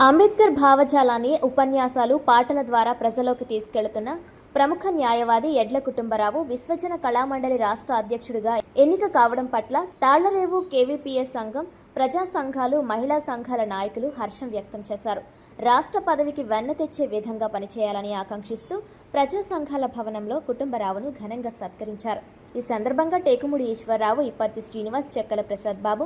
అంబేద్కర్ భావజాలాన్ని ఉపన్యాసాలు, పాటల ద్వారా ప్రజల్లోకి తీసుకెళ్తున్న ప్రముఖ న్యాయవాది యడ్ల కుటుంబరావు విశ్వజన కళామండలి రాష్ట్ర అధ్యక్షుడిగా ఎన్నిక కావడం పట్ల తాళ్లరేవు కేవీపీఎస్ సంఘం, ప్రజా సంఘాలు, మహిళా సంఘాల నాయకులు హర్షం వ్యక్తం చేశారు. రాష్ట్ర పదవికి వెన్న తెచ్చే విధంగా పనిచేయాలని ఆకాంక్షిస్తూ ప్రజా సంఘాల భవనంలో కుటుంబరావును ఘనంగా సత్కరించారు. ఈ సందర్భంగా టేకుముడి ఈశ్వరరావు, ఇప్పర్తి శ్రీనివాస్, చెక్కల ప్రసాద్ బాబు,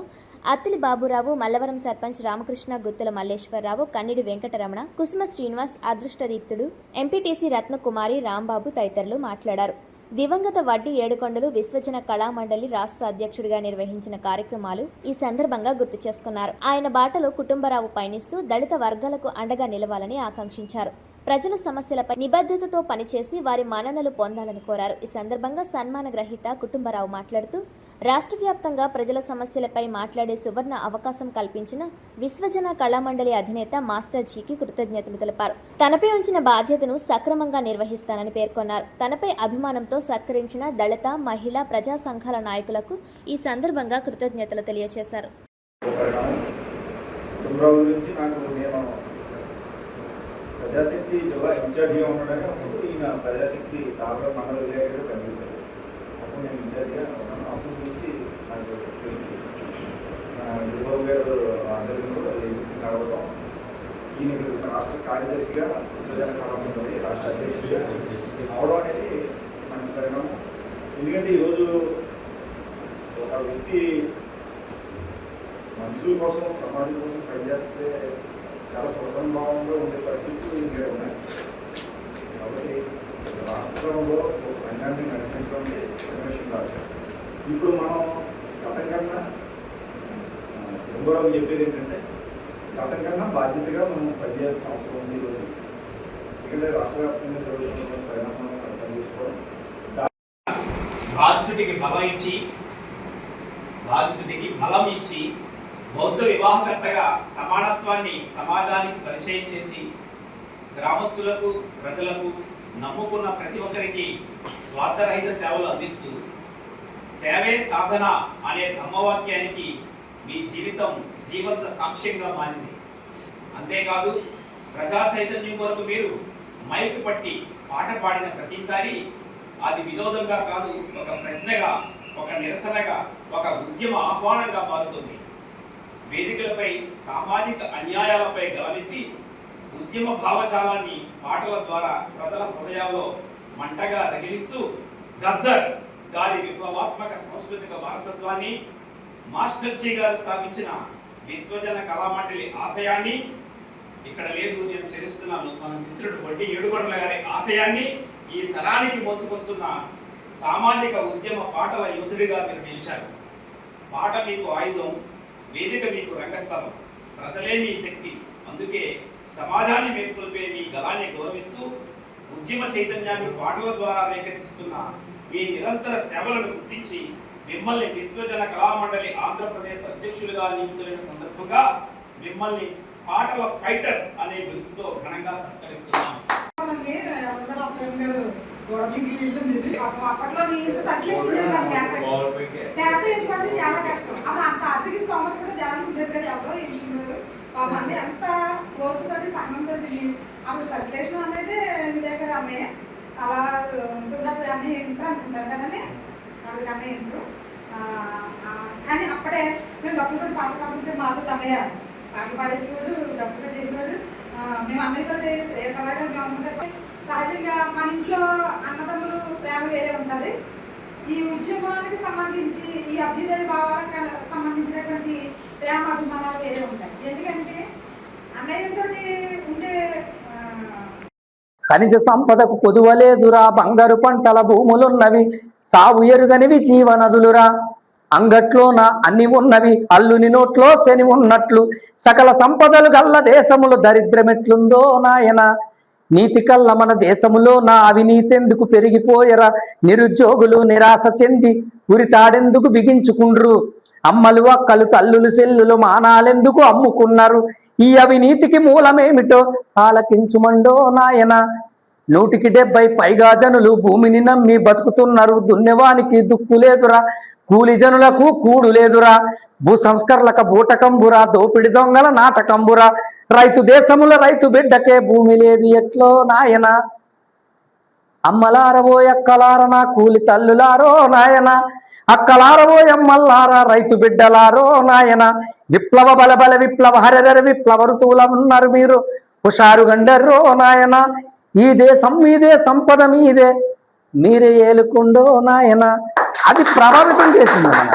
అత్తిలి బాబురావు, మల్లవరం సర్పంచ్ రామకృష్ణ, గుత్తుల మల్లేశ్వరరావు, కన్నిడి వెంకటరమణ, కుసుమ శ్రీనివాస్, అదృష్టదీప్తుడు, ఎంపీటీసీ రత్నకుమారి, రాంబాబు తదితరులు మాట్లాడారు. దివంగత వడ్డీ ఏడుకొండలు విశ్వజన కళామండలి రాష్ట్ర అధ్యక్షుడిగా నిర్వహించిన కార్యక్రమాలు ఈ సందర్భంగా గుర్తు చేసుకున్నారు. ఆయన బాటలో కుటుంబరావు పయనిస్తూ దళిత వర్గాలకు అండగా నిలవాలని ఆకాంక్షించారు. ప్రజల సమస్యలపై నిబద్ధతతో పనిచేసి వారి మన్ననలు పొందాలని కోరారు. ఈ సందర్భంగా సన్మాన గ్రహీత కుటుంబరావు మాట్లాడుతూ రాష్ట్ర వ్యాప్తంగా ప్రజల సమస్యలపై మాట్లాడే సువర్ణ అవకాశం కల్పించిన విశ్వజన కళామండలి అధినేత మాస్టర్ జీకి కృతజ్ఞతలు తెలిపారు. తనపై ఉంచిన బాధ్యతను సక్రమంగా నిర్వహిస్తానని పేర్కొన్నారు. తనపై అభిమానంతో సత్కరించిన దళిత, మహిళా, ప్రజా సంఘాల నాయకులకు ఈ సందర్భంగా కృతజ్ఞతలు తెలియజేశారు. ప్రజాశక్తి జిల్లా ఇన్ఛార్జిగా ఉండడానికి అప్పుడు ఈయన ప్రజాశక్తి తాపర మండల విలేకరుగా పనిచేశారు. అప్పుడు నేను ఇన్ఛార్జిగా ఉన్నాను. అప్పుడు నుంచి నాకు తెలిసి గిరిబాబు గారు ఆధ్వర్యంలో ఏజెన్సీ నడవడం, ఈయన రాష్ట్ర కార్యదర్శిగా విశ్వజన కళామండలి రాష్ట్ర అధ్యక్షుడిగా అవడం అనేది మంచి పరిణామం. ఎందుకంటే ఈరోజు ఒక వ్యక్తి మనుషుల కోసం, సమాజం కోసం పనిచేస్తే చాలా స్వతంభావంలో ఉండే పరిస్థితులు ఇంకా ఉన్నాయి. కాబట్టి రాష్ట్రంలో ఒక సంఘాన్ని నడిపించడం కమిషన్ కాదు. ఇప్పుడు మనం గతం కన్నా గౌరవం చెప్పేది ఏంటంటే గతం కన్నా బాధ్యతగా మనం పనిచేయాల్సిన అవసరం ఉంది. ఈరోజు ఎందుకంటే రాష్ట్ర వ్యాప్తంగా జరుగుతున్న పరిణామాలను అర్థం చేసుకోవడం, బాధితుడికి బలం ఇచ్చి బౌద్ధ వివాహకర్తగా సమానత్వాన్ని సమాజానికి పరిచయం చేసి గ్రామస్తులకు, ప్రజలకు, నమ్ముకున్న ప్రతి ఒక్కరికి స్వార్థరహిత సేవలు అందిస్తూ సేవే సాధన అనే ధమ్మవాక్యానికి మీ జీవితం జీవంత సాక్ష్యంగా మారింది. అంతేకాదు ప్రజా చైతన్యం కొరకు మీరు మైక్ పట్టి పాట పాడిన ప్రతిసారి అది వినోదంగా కాదు, ఒక ప్రశ్నగా, ఒక నిరసనగా, ఒక ఉద్యమ ఆహ్వానంగా మారుతుంది. వేదికలపై సామాజిక అన్యాయాలపై గలమెత్తి ఉద్యమ భావజాలాన్ని పాటల ద్వారా ప్రజల హృదయాల్లో మంటగా రగిలిస్తూ గద్దర్ గారి విప్లవాత్మక సాంస్కృతిక వారసత్వాన్ని, మాస్టర్ జీ గారు స్థాపించిన విశ్వజన కళామండలి ఆశయాన్ని, ఇక్కడ లేదు నేను చేస్తున్నాను మన మిత్రుడు వడ్డీ ఏడుకొండల గారి ఆశయాన్ని ఈ తరానికి మోసుకొస్తున్న సామాజిక ఉద్యమ పాటల యోధుడిగా మీరు నిలిచారు. పాట మీకు ఆయుధం, వేదిక మీకు రంగస్థలం, ప్రజలే మీ శక్తి. అందుకే సమాజాన్ని మేల్కొల్పే మీ గలాన్ని గౌరవిస్తూ ఉద్యమ చైతన్యాన్ని పాటల ద్వారా రేకెత్తిస్తున్న మీ నిరంతర సేవలను గుర్తించి మిమ్మల్ని విశ్వజన కళామండలి ఆంధ్రప్రదేశ్ అధ్యక్షులుగా నియమితులైన సందర్భంగా మిమ్మల్ని పాటల ఫైటర్ అనే గుర్తుతో ఘనంగా సత్కరిస్తున్నాం. అప్పట్లో చాలా కష్టం. అది అంత ఆర్థిక స్తోమత కూడా జనాలు ఉండేది కదా, ఎవరో వేసుకున్నారు. అవన్నీ అంత ఓర్పుతోటి సంఘంతో అప్పుడు సర్క్యులేషన్ అనేది విలేకరు అన్నయ్య అలా ఉంటున్నప్పుడు అన్నీ ఏంటో అనుకుంటారు కదండి, అవి అన్నీ ఏంటో. కానీ అప్పుడే మేము డబ్బులు పాట పాడుతుంటే మాతో అన్నయ్య పాటలు పాడేసేవాడు, డబ్బులు చేసేవాడు. మేము అన్నయ్యతో ఏ సలహాగా మేము అనుకుంటే సహజంగా మన ఇంట్లో అన్నదమ్ములు ప్రేమ వేరే ఉంటుంది. ఈ ఉద్యమానికి సంబంధించి, ఈ అభ్యుదయ భావాలకు సంబంధించినటువంటి ప్రేమ అభిమానాలు వేరే ఉంటాయి. ఎందుకంటే అన్నయ్యతో ఉండే ఖనిజ సంపదకు కొదువలేదురా, బంగారు పంటల భూములున్నవి, సాగు ఎరుగనివి జీవనదులురా, అంగట్లోన అన్ని ఉన్నవి, అల్లుని నోట్లో శని ఉన్నట్లు, సకల సంపదలు గల్ల దేశములు దరిద్రమెట్లుందో నాయన, నీతి కల్ల మన దేశములో నా అవినీతి ఎందుకు పెరిగిపోయరా, నిరుద్యోగులు నిరాశ చెంది ఉరితాడెందుకు బిగించుకుండ్రు, అమ్మలు అక్కలు తల్లులు సెల్లులు మానాలెందుకు అమ్ముకున్నారు, ఈ అవినీతికి మూలమేమిటో ఆలకించుమండో నాయన, 170 పైగా జనులు భూమిని నమ్మి బతుకుతున్నారు, దున్నెవానికి దుక్కు లేదురా, కూలి జనులకు కూడు లేదురా, భూ సంస్కరణలకు బూటకంబురా, దోపిడి దొంగల నాటకంబురా, రైతు దేశముల రైతు బిడ్డకే భూమి లేదు ఎట్లో నాయన, అమ్మలారవో ఎక్కలార నా కూలి తల్లులారో నాయన, అక్కలారవో ఎమ్మల్లారా రైతు బిడ్డలారో నాయన, విప్లవ బలబల విప్లవ హరహర విప్లవ ఋతువుల ఉన్నారు మీరు హుషారు గండర్రో నాయన, ఈ దేశం మీదే సంపద మీదే మీరే ఏలుకుండో నాయన. అది ప్రభావితం చేసింది మన.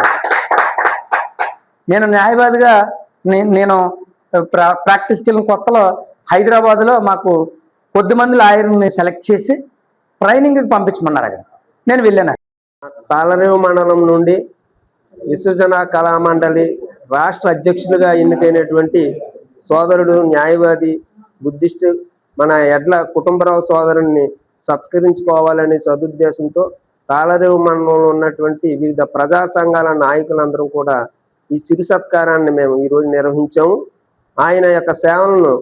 నేను న్యాయవాదిగా నేను ప్రాక్టీస్కి వెళ్ళిన కొత్తలో హైదరాబాద్లో మాకు కొద్దిమంది లాయర్ని సెలెక్ట్ చేసి ట్రైనింగ్కి పంపించమన్నారు. అక్కడ నేను వెళ్ళాను. తాళరేవు మండలం నుండి విశ్వజన కళామండలి రాష్ట్ర అధ్యక్షులుగా ఎన్నికైనటువంటి సోదరుడు న్యాయవాది బుద్ధిస్టు మన ఎడ్ల కుటుంబరావు సోదరుని సత్కరించుకోవాలనే సదుద్దేశంతో తాళరేవు మండలంలో ఉన్నటువంటి వివిధ ప్రజా సంఘాల నాయకులందరం కూడా ఈ చిరు సత్కారాన్ని మేము ఈరోజు నిర్వహించాము. ఆయన యొక్క సేవలను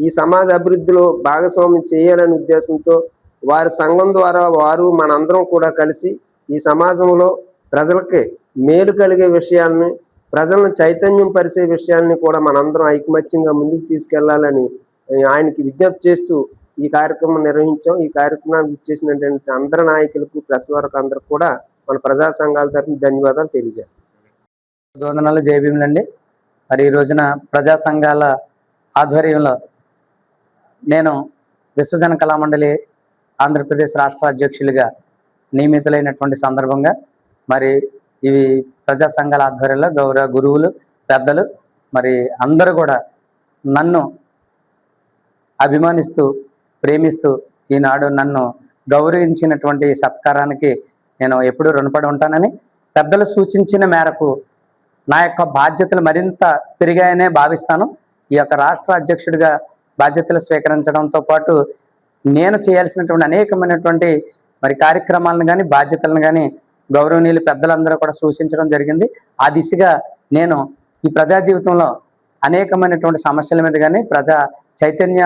ఈ సమాజ అభివృద్ధిలో భాగస్వామ్యం చేయాలనే ఉద్దేశంతో వారి సంఘం ద్వారా వారు మనందరం కూడా కలిసి ఈ సమాజంలో ప్రజలకి మేలు కలిగే విషయాల్ని, ప్రజలను చైతన్యం పరిచే విషయాల్ని కూడా మనందరం ఐకమత్యంగా ముందుకు తీసుకెళ్లాలని ఆయనకి విజ్ఞప్తి చేస్తూ ఈ కార్యక్రమం నిర్వహించాం. ఈ కార్యక్రమానికి ఇచ్చేసినటువంటి అందరి నాయకులకు, ప్రెస్ వారికి అందరికి కూడా మన ప్రజా సంఘాల తరఫున ధన్యవాదాలు తెలియజేస్తాం. వందనాలు, జై భీములండి. మరి ఈ రోజున ప్రజా సంఘాల ఆధ్వర్యంలో నేను విశ్వజన కళామండలి ఆంధ్రప్రదేశ్ రాష్ట్ర అధ్యక్షులుగా నియమితులైనటువంటి సందర్భంగా మరి ఇవి ప్రజా సంఘాల ఆధ్వర్యంలో గౌరవ గురువులు, పెద్దలు మరి అందరూ కూడా నన్ను అభిమానిస్తూ ప్రేమిస్తూ ఈనాడు నన్ను గౌరవించినటువంటి సత్కారానికి నేను ఎప్పుడూ రుణపడి ఉంటానని, పెద్దలు సూచించిన మేరకు నా యొక్క బాధ్యతలు మరింత పెరిగాయనే భావిస్తాను. ఈ యొక్క రాష్ట్ర అధ్యక్షుడిగా బాధ్యతలు స్వీకరించడంతో పాటు నేను చేయాల్సినటువంటి అనేకమైనటువంటి మరి కార్యక్రమాలను కానీ బాధ్యతలను కానీ గౌరవనీయులు పెద్దలందరూ కూడా సూచించడం జరిగింది. ఆ దిశగా నేను ఈ ప్రజా జీవితంలో అనేకమైనటువంటి సమస్యల మీద కానీ ప్రజా చైతన్య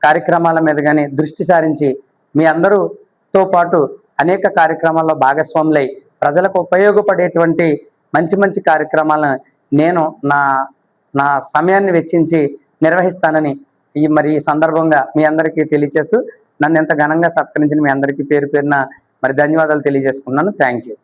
కార్యక్రమాల మీద కానీ దృష్టి సారించి మీ అందరూతో పాటు అనేక కార్యక్రమాల్లో భాగస్వాములై ప్రజలకు ఉపయోగపడేటువంటి మంచి మంచి కార్యక్రమాలను నేను నా సమయాన్ని వెచ్చించి నిర్వహిస్తానని ఈ సందర్భంగా మీ అందరికీ తెలియజేస్తూ నన్ను ఎంత ఘనంగా సత్కరించిన మీ అందరికీ పేరు పేరున మరి ధన్యవాదాలు తెలియజేసుకున్నాను. Thank you.